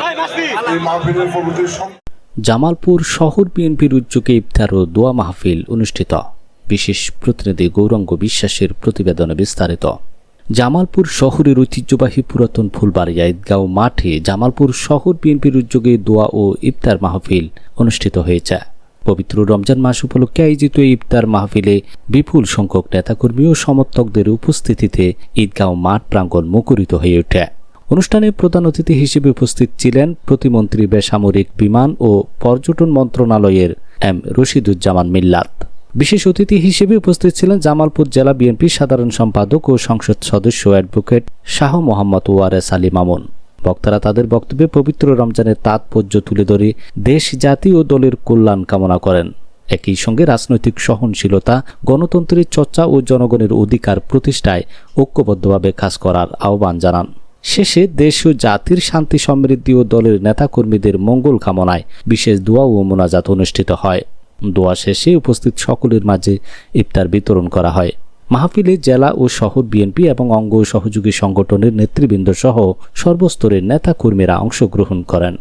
এই মাহফিলের প্রতি জামালপুর শহর বিএনপির উদ্যোগে ইফতার ও দোয়া মাহফিল অনুষ্ঠিত। বিশেষ প্রতিনিধি গৌরাঙ্গ বিশ্বাসের প্রতিবেদনে বিস্তারিত। জামালপুর শহরের ঐতিহ্যবাহী পুরাতন ফুলবাড়িয়া ঈদগাঁও মাঠে জামালপুর শহর বিএনপির উদ্যোগে দোয়া ও ইফতার মাহফিল অনুষ্ঠিত হয়েছে। পবিত্র রমজান মাস উপলক্ষে আয়োজিত ইফতার মাহফিলে বিপুল সংখ্যক নেতাকর্মী ও সমর্থকদের উপস্থিতিতে ঈদগাঁও মাঠ প্রাঙ্গণ মুখরিত হয়ে ওঠে। অনুষ্ঠানে প্রধান অতিথি হিসেবে উপস্থিত ছিলেন প্রতিমন্ত্রী বেসামরিক বিমান ও পর্যটন মন্ত্রণালয়ের এম রশিদুজ্জামান মিল্লাত। বিশেষ অতিথি হিসেবে উপস্থিত ছিলেন জামালপুর জেলা বিএনপির সাধারণ সম্পাদক ও সংসদ সদস্য অ্যাডভোকেট শাহ মোহাম্মদ ওয়ারেস আলী মামুন। বক্তারা তাদের বক্তব্যে পবিত্র রমজানের তাৎপর্য তুলে ধরে দেশ, জাতি ও দলের কল্যাণ কামনা করেন। একই সঙ্গে রাজনৈতিক সহনশীলতা, গণতন্ত্রের চর্চা ও জনগণের অধিকার প্রতিষ্ঠায় ঐক্যবদ্ধভাবে কাজ করার আহ্বান জানান। শেষে দেশ ও জাতির শান্তি, সমৃদ্ধি ও দলের নেতাকর্মীদের মঙ্গল কামনায় বিশেষ দোয়া ও মোনাজাত অনুষ্ঠিত হয়। দোয়া শেষে উপস্থিত সকলের মাঝে ইফতার বিতরণ করা হয়। মাহফিলে জেলা ও শহর বিএনপি এবং অঙ্গ সহযোগী সংগঠনের নেতৃবৃন্দ সহ সর্বস্তরের নেতাকর্মীরা অংশগ্রহণ করেন।